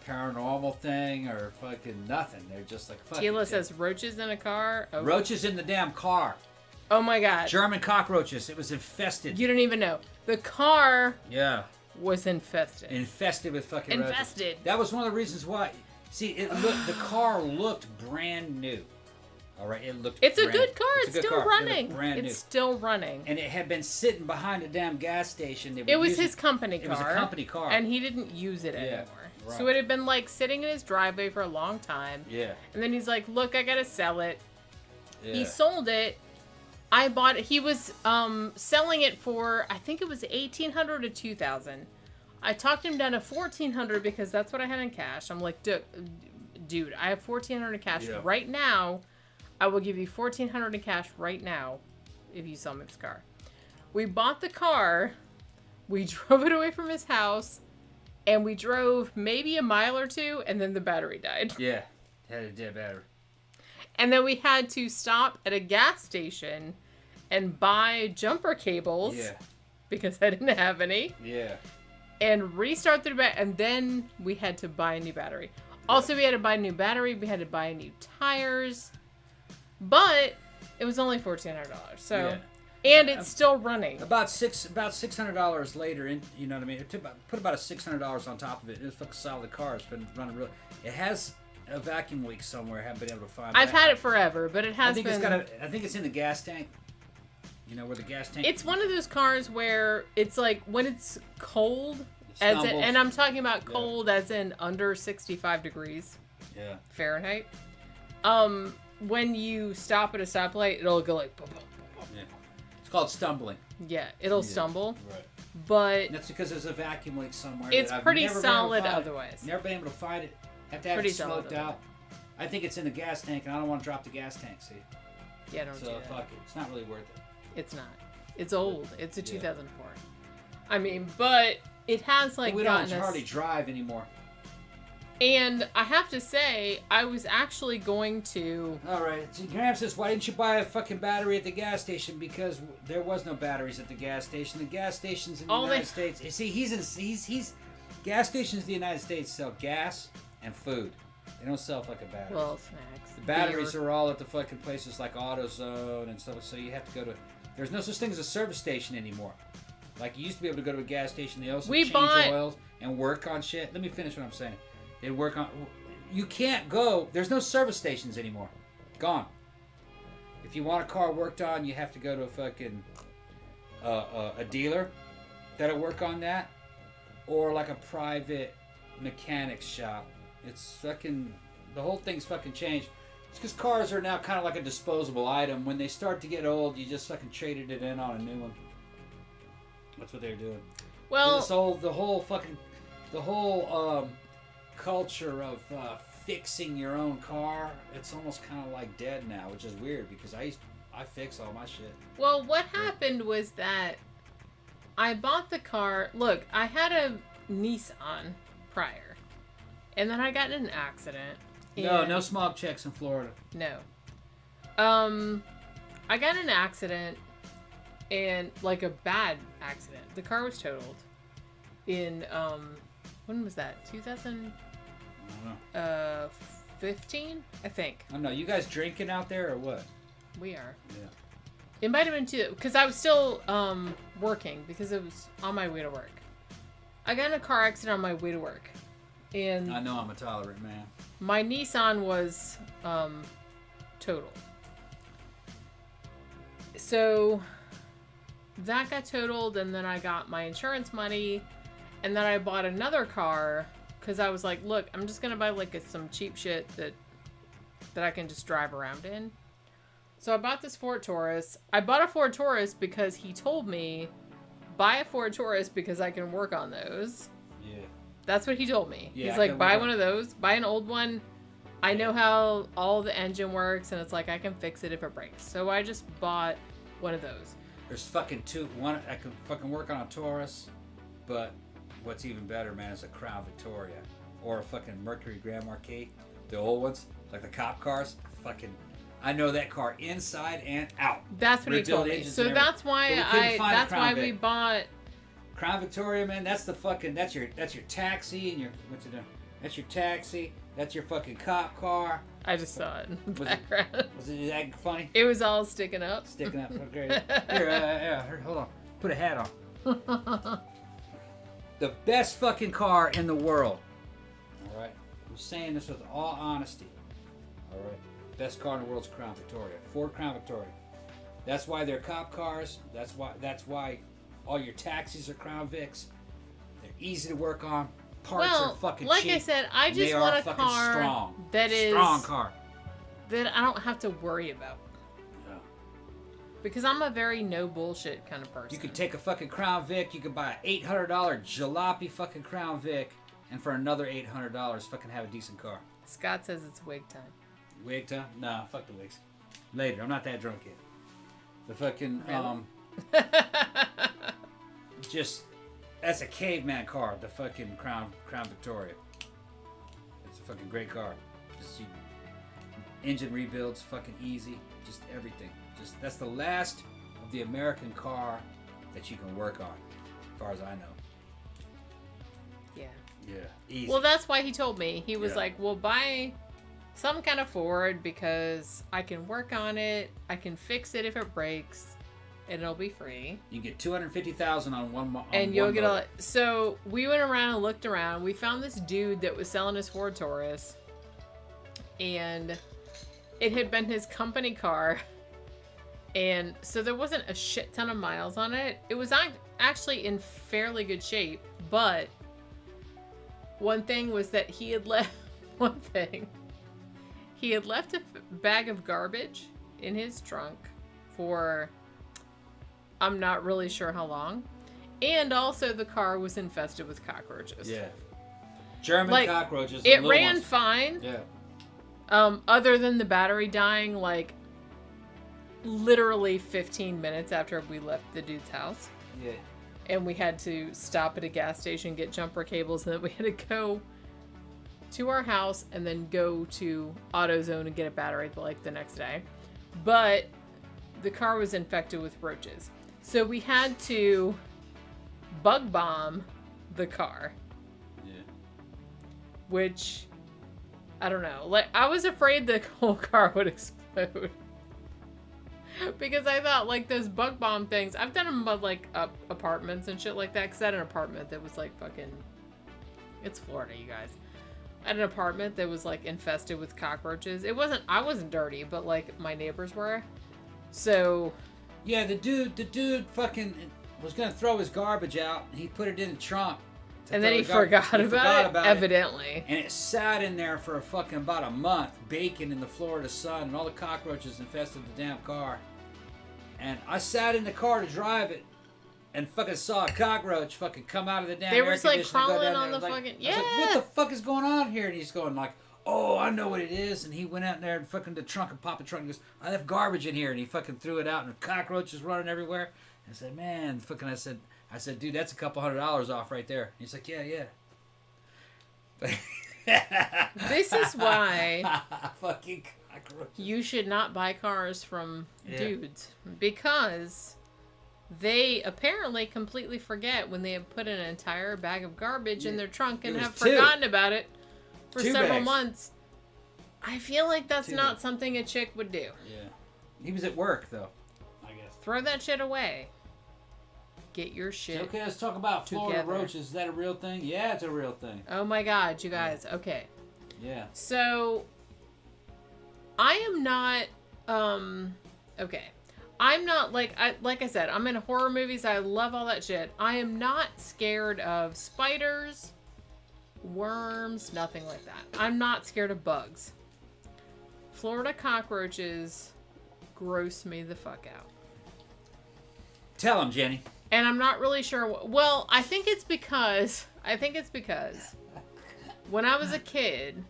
paranormal thing or fucking nothing. They're just like, fuck. Tila says roaches in a car. Oh. Roaches in the damn car. Oh my god. German cockroaches. It was infested. You don't even know. The car was infested. Infested with fucking infested. Roaches. That was one of the reasons why. See, the car looked brand new. All right, it looked. It's a good car. It's still running. Brand new. It's still running. And it had been sitting behind a damn gas station. It was his company car. It was a company car, and he didn't use it anymore. Right. So it had been like sitting in his driveway for a long time. Yeah. And then he's like, "Look, I gotta sell it." Yeah. He sold it. I bought it. He was selling it for, I think it was $1,800 to $2,000. I talked him down to $1,400 because that's what I had in cash. I'm like, dude, I have $1,400 in cash right now. I will give you $1,400 in cash right now if you sell me this car. We bought the car. We drove it away from his house, and we drove maybe a mile or two, and then the battery died. Yeah, had a dead battery. And then we had to stop at a gas station and buy jumper cables. Yeah. Because I didn't have any. Yeah. And restart the battery. And then we had to buy a new battery. Also, we had to buy a new battery. We had to buy new tires. But it was only $1,400. So, and it's still running. About $600 later, you know what I mean? Put about $600 on top of it. It's a solid car. It's been running real. It has a vacuum leak somewhere. I haven't been able to find. I've had it forever, but it has been. I think it's in the gas tank. You know where the gas tank. It's one of those cars where it's like when it's cold, and I'm talking about cold as in under 65 degrees. Yeah. Fahrenheit. When you stop at a stoplight, it'll go like. Boom, boom, boom, boom. Yeah. It's called stumbling. Yeah, it'll stumble. Right. But and that's because there's a vacuum leak somewhere. It's pretty solid otherwise. Never been able to find it. Have to have it smoked out. I think it's in the gas tank, and I don't want to drop the gas tank. See? Yeah, don't do that. So fuck it. It's not really worth it. It's not. It's old. It's a 2004. I mean, but it has like. We don't hardly drive anymore. And I have to say, I was actually going to. All right. So Graham says, "Why didn't you buy a fucking battery at the gas station?" Because there was no batteries at the gas station. The gas stations in the United States. You see, he's gas stations in the United States sell gas and food. They don't sell fucking batteries. Well, snacks. The batteries are all at the fucking places like AutoZone and stuff. So you have to go to. There's no such thing as a service station anymore. Like you used to be able to go to a gas station. They also change oils and work on shit. Let me finish what I'm saying. They work on. You can't go. There's no service stations anymore. Gone. If you want a car worked on, you have to go to a fucking a dealer that'll work on that, or like a private mechanic shop. It's fucking. The whole thing's fucking changed. It's because cars are now kind of like a disposable item. When they start to get old, you just fucking traded it in on a new one. That's what they're doing. Well, the whole culture of fixing your own car, it's almost kind of like dead now, which is weird because I fix all my shit. Well, what happened was that I bought the car. Look, I had a Nissan prior, and then I got in an accident. No smog checks in Florida. No. I got in an accident, and like a bad accident. The car was totaled in when was that? 2015, I think. I don't know. You guys drinking out there or what? We are. Yeah. It might have been too, because I was still working because it was on my way to work. I got in a car accident on my way to work, and I know I'm a tolerant man. My Nissan was totaled. So that got totaled, and then I got my insurance money, and then I bought another car because I was like, look, I'm just gonna buy like some cheap shit that I can just drive around in. So I bought this Ford Taurus. I bought a Ford Taurus because he told me, buy a Ford Taurus because I can work on those. Yeah. That's what he told me. Yeah, he's like, buy one of those, buy an old one. I know how all the engine works, and it's like I can fix it if it breaks. So I just bought one of those. There's fucking one. I could fucking work on a Taurus, but what's even better, man, is a Crown Victoria or a fucking Mercury Grand Marquis. The old ones, like the cop cars. Fucking, I know that car inside and out. That's what he told me. So that's why we bought Crown Victoria, man. That's the fucking. That's your taxi and your what's it doing? That's your taxi. That's your fucking cop car. I just saw it in the background. Was it that funny? It was all sticking up. Sticking up. Okay. Here, hold on. Put a hat on. The best fucking car in the world. All right. I'm saying this with all honesty. All right. Best car in the world is Crown Victoria. Ford Crown Victoria. That's why they're cop cars. That's why all your taxis are Crown Vics. They're easy to work on. Parts are fucking like cheap. I said, I just want a car strong. that is strong car that I don't have to worry about. Yeah. Because I'm a very no bullshit kind of person. You could take a fucking Crown Vic. You could buy an $800 jalopy fucking Crown Vic, and for another $800, fucking have a decent car. Scott says it's wig time. Wig time? Nah, fuck the wigs. Later. I'm not that drunk yet. The fucking just. That's a caveman car, the fucking Crown Victoria. It's a fucking great car. Just engine rebuilds, fucking easy, just everything. Just that's the last of the American car that you can work on, as far as I know. Yeah. Yeah. Easy. Well, that's why he told me. He was like, "Well, buy some kind of Ford because I can work on it. I can fix it if it breaks." And it'll be free. You get $250,000 on one. And you'll get a. So we went around and looked around. We found this dude that was selling his Ford Taurus, and it had been his company car, and so there wasn't a shit ton of miles on it. It was actually in fairly good shape, but one thing was that he had left a bag of garbage in his trunk for. I'm not really sure how long. And also the car was infested with cockroaches. Yeah. German cockroaches. It ran fine. Yeah. Other than the battery dying like literally 15 minutes after we left the dude's house. Yeah. And we had to stop at a gas station, get jumper cables, and then we had to go to our house and then go to AutoZone and get a battery like the next day. But the car was infected with roaches. So we had to bug bomb the car. Yeah. Which, I don't know. Like, I was afraid the whole car would explode. Because I thought, like, those bug bomb things, I've done them with, like, apartments and shit like that. Because I had an apartment that was, like, fucking... It's Florida, you guys. I had an apartment that was, like, infested with cockroaches. I wasn't dirty, but, like, my neighbors were. So... Yeah, the dude fucking was gonna throw his garbage out, and he put it in the trunk. And then he forgot about it, evidently. And it sat in there for about a month, baking in the Florida sun, and all the cockroaches infested the damn car. And I sat in the car to drive it, and fucking saw a cockroach fucking come out of the damn air conditioner. They were just like crawling on the fucking... Yeah! I was like, what the fuck is going on here? And he's going like... Oh, I know what it is. And he went out there and fucking the trunk and popped the trunk and goes, I left garbage in here. And he fucking threw it out and cockroaches running everywhere. And I said, man, fucking, I said, dude, that's a couple $100 off right there. And he's like, yeah. This is why fucking cockroaches. You should not buy cars from dudes. Because they apparently completely forget when they have put an entire bag of garbage in their trunk and have forgotten about it. For several months. I feel like that's not something a chick would do. Yeah. He was at work, though, I guess. Throw that shit away. Get your shit Okay, let's talk about Florida roaches. Is that a real thing? Yeah, it's a real thing. Oh my god, you guys. Okay. Yeah. So, I am not, okay. I'm not, like I said, I'm in horror movies. I love all that shit. I am not scared of spiders, worms, nothing like that. I'm not scared of bugs. Florida cockroaches gross me the fuck out. Tell them, Jenny. And I'm not really sure. Well, I think it's because when I was a kid,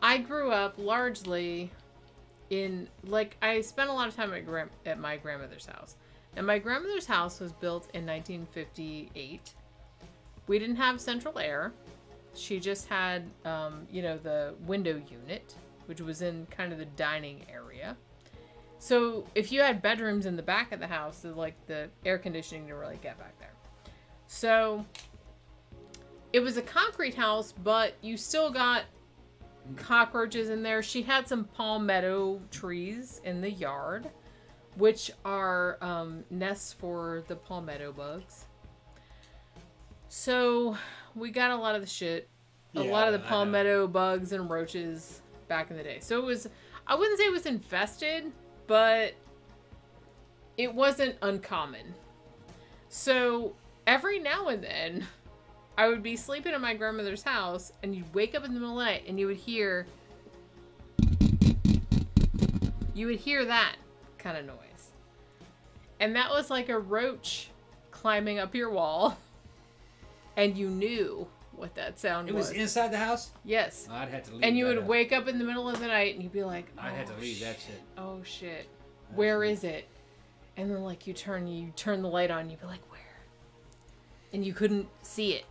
I grew up largely in, like, I spent a lot of time at my grandmother's house. And my grandmother's house was built in 1958. We didn't have central air. She just had, the window unit, which was in kind of the dining area. So if you had bedrooms in the back of the house, the air conditioning didn't really get back there. So it was a concrete house, but you still got cockroaches in there. She had some palmetto trees in the yard, which are nests for the palmetto bugs. So we got a lot of the shit, a lot of the palmetto bugs and roaches back in the day. So it was, I wouldn't say it was infested, but it wasn't uncommon. So every now and then, I would be sleeping at my grandmother's house, and you'd wake up in the middle of the night, and you would hear that kind of noise. And that was like a roach climbing up your wall, and you knew what that sound was. It was inside the house? Yes. I'd have to leave. And you would wake up in the middle of the night, and you'd be like, I'd have to leave that shit. Oh, shit. Where is it? And then, you turn the light on, and you'd be like, where? And you couldn't see it.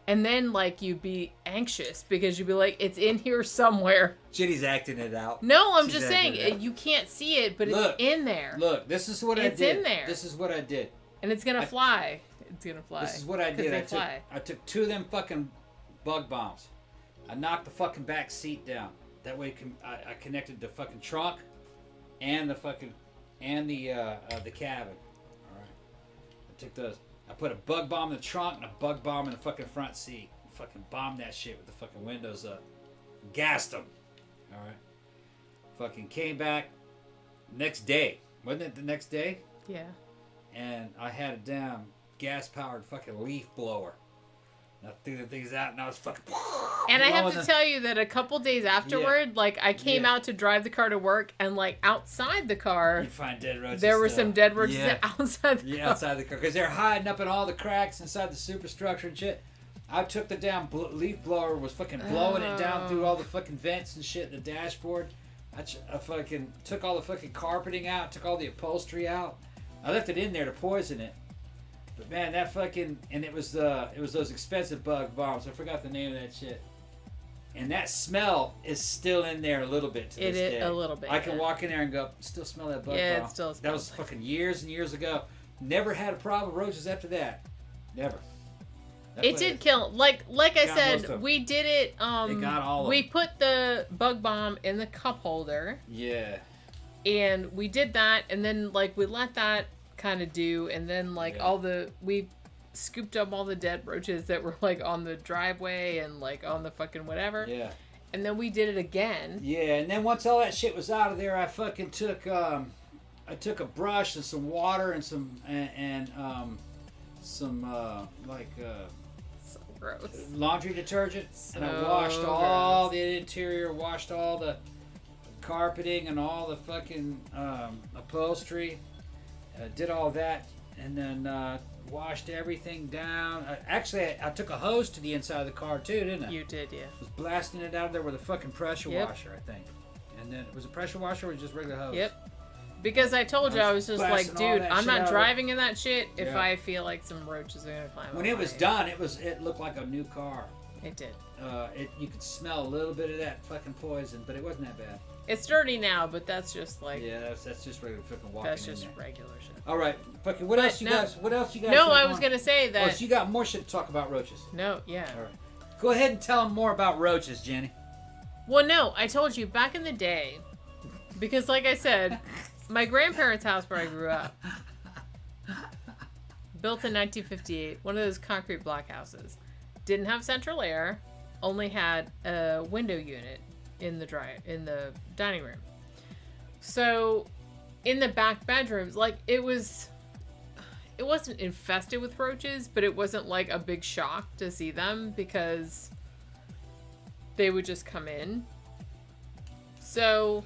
And then, you'd be anxious because you'd be like, it's in here somewhere. Jenny's acting it out. No, I'm just saying, you can't see it, but it's in there. Look, this is what I did. It's in there. This is what I did. And it's going to fly. It's going to fly. This is what I did. I took 2 of them fucking bug bombs. I knocked the fucking back seat down. That way I connected the fucking trunk and the cabin. All right. I took those. I put a bug bomb in the trunk and a bug bomb in the fucking front seat. Fucking bombed that shit with the fucking windows up. Gassed them. Alright. Fucking came back next day. Wasn't it the next day? Yeah. And I had a damn gas-powered fucking leaf blower. And I threw the things out and I was fucking... And I have to tell you that a couple days afterward, I came out to drive the car to work, and outside the car, you'd find dead roaches. There were some dead roaches outside the car. Yeah, outside the car, because they're hiding up in all the cracks inside the superstructure and shit. I took the damn leaf blower, was fucking blowing it down through all the fucking vents and shit in the dashboard. I fucking took all the fucking carpeting out, took all the upholstery out. I left it in there to poison it. But man, that fucking... And it was those expensive bug bombs. I forgot the name of that shit. And that smell is still in there a little bit to this day. A little bit. I can walk in there and go, still smell that bug bomb. Yeah, it still smells. That was fucking years and years ago. Never had a problem with roaches after that. Never. It did kill. Like I said, we did it. They got all of we them. put the bug bomb in the cup holder. Yeah. And we did that, and then we let that kind of do, and then we scooped up all the dead roaches that were on the driveway and on the fucking whatever. Yeah. And then we did it again. Yeah, and then once all that shit was out of there, I fucking took a brush and some water and some so gross laundry detergent, so and I washed all the interior, washed all the carpeting and all the fucking upholstery, did all that, and then washed everything down. I took a hose to the inside of the car too, didn't I? You did, yeah. Was blasting it out of there with a fucking pressure washer, I think. And then, was it pressure washer or just regular hose? Yep. Because I told you, I was just like, dude, I'm not driving in that shit if Yeah. I feel like some roaches are gonna climb up. When it was done, it looked like a new car. It did. You could smell a little bit of that fucking poison, but it wasn't that bad. It's dirty now, but that's just yeah, that's just regular fucking walking that's in just there. regular shit. All right, fucking. What else you guys? No, I was gonna say that. Oh, so you got more shit to talk about roaches? No, yeah. All right, go ahead and tell them more about roaches, Jenny. Well, no, I told you back in the day, because like I said, my grandparents' house where I grew up, built in 1958, one of those concrete block houses, didn't have central air, only had a window unit in the dining room. So in the back bedrooms, it wasn't infested with roaches, but it wasn't a big shock to see them because they would just come in. So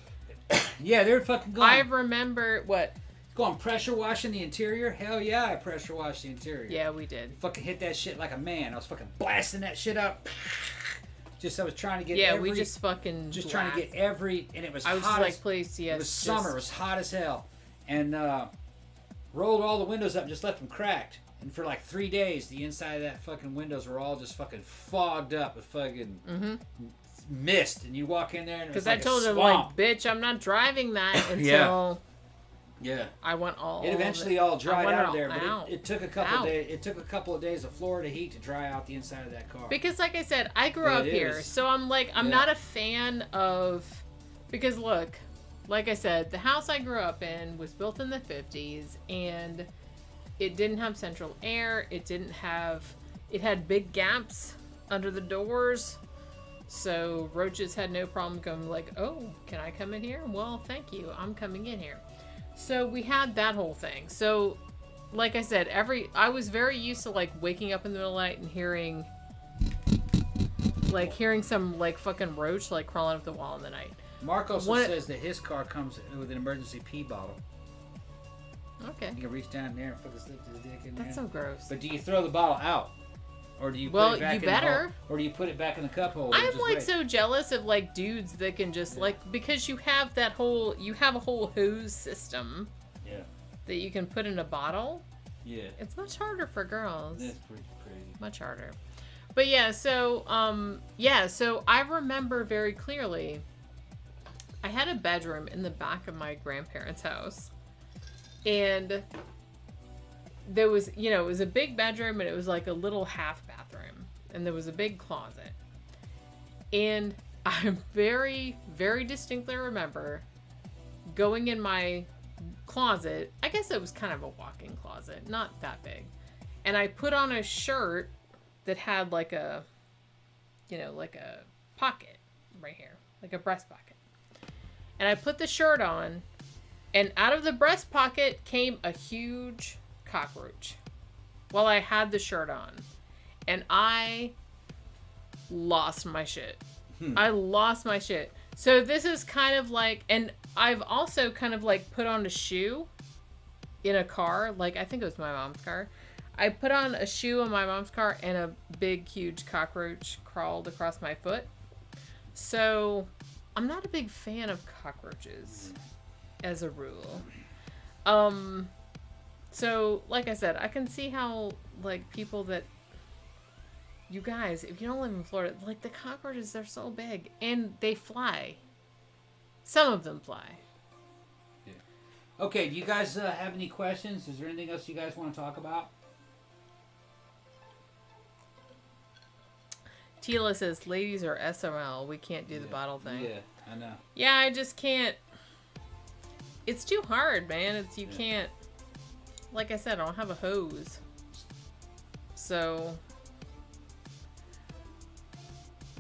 yeah, they're fucking going. I remember what? Going pressure washing the interior? Hell yeah, I pressure washed the interior. Yeah, we did. Fucking hit that shit like a man. I was fucking blasting that shit up. I was trying to get we just fucking trying to get every, and it was hot. I was just like, please, yes. It was summer. It was hot as hell, and rolled all the windows up and just left them cracked. And for like 3 days, the inside of that fucking windows were all just fucking fogged up with fucking mist. And you walk in there and it's like I told a him, swamp. like, bitch, I'm not driving that until Yeah. I want all. It eventually all dried out of there, but out. it took a couple days. It took a couple of days of Florida heat to dry out the inside of that car. Because, like I said, I grew up here, so I'm not a fan of. Because look, like I said, the house I grew up in was built in the 50s, and it didn't have central air. It had big gaps under the doors, so roaches had no problem going like, oh, can I come in here? Well, thank you, I'm coming in here. So we had that whole thing. So, like I said, I was very used to like waking up in the middle of the night and hearing some like fucking roach like crawling up the wall in the night. Mark also says that his car comes with an emergency pee bottle. Okay. You can reach down there and fucking slip his dick in there. That's so gross. But do you throw the bottle out? Or do you put it back in the hole? Or do you put it back in the cup holder? I'm like so jealous of like dudes that can just like, because you have a whole hose system. Yeah. That you can put in a bottle. Yeah. It's much harder for girls. That's pretty crazy. Much harder. But yeah, so I remember very clearly I had a bedroom in the back of my grandparents' house. And there was, it was a big bedroom and it was like a little half bathroom. And there was a big closet. And I very, very distinctly remember going in my closet. I guess it was kind of a walk-in closet, not that big. And I put on a shirt that had like a pocket right here, like a breast pocket. And I put the shirt on, and out of the breast pocket came a huge cockroach while I had the shirt on. And I lost my shit. I lost my shit. So this is kind of like, and I've also kind of like put on a shoe in a car. Like, I think it was my mom's car. I put on a shoe in my mom's car and a big, huge cockroach crawled across my foot. So I'm not a big fan of cockroaches as a rule. So like I said, I can see how like people that, you guys, if you don't live in Florida, like the cockroaches, they're so big and they fly. Some of them fly. Yeah. Okay, do you guys have any questions? Is there anything else you guys want to talk about? Tila says, ladies are SOL. We can't do the bottle thing. Yeah, I know. Yeah, I just can't. It's too hard, man. You can't. Like I said, I don't have a hose. So.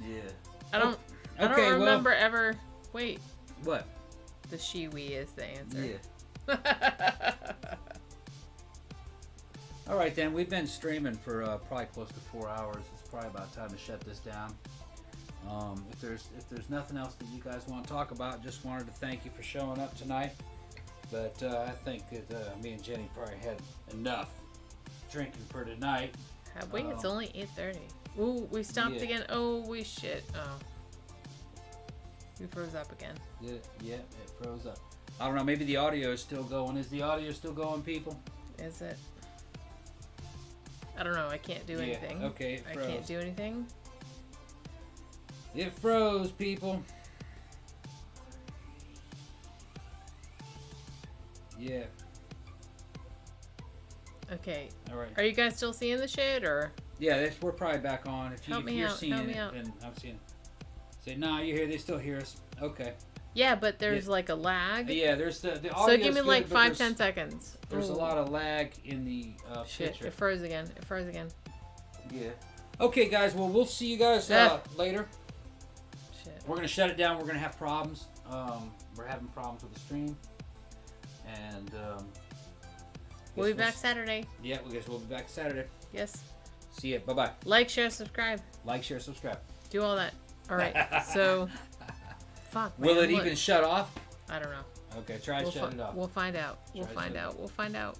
Yeah. I don't remember ever. Wait. What? The shiwi is the answer. Yeah. All right, then. We've been streaming for probably close to 4 hours. It's probably about time to shut this down. If there's nothing else that you guys want to talk about, just wanted to thank you for showing up tonight. But I think that me and Jenny probably had enough drinking for tonight. Have we? It's only 8:30. Ooh, we stopped again. Oh, we shit. Oh. We froze up again. Yeah, it froze up. I don't know, maybe the audio is still going. Is the audio still going, people? Is it? I don't know. I can't do anything. Okay, it froze. I can't do anything. It froze, people. Yeah. Okay. All right. Are you guys still seeing the shit, or? Yeah, we're probably back on. If you're seeing it, out. then I'm seeing it. Say, nah, you hear? They still hear us. Okay. Yeah, but there's like a lag. Yeah, there's the audio. So give me like 5-10 seconds. There's a lot of lag in the shit. picture. It froze again. Yeah. Okay, guys. Well, we'll see you guys later. Shit. We're gonna shut it down. We're gonna have problems. We're having problems with the stream, and we'll be back Saturday. Yeah, we guess we'll be back Saturday. Yes. See ya. Bye bye. Like, share, subscribe. Like, share, subscribe. Do all that. All right. So. Fuck, man. Will it even shut off? I don't know. Okay, try to shut it off. We'll find out. We'll find out.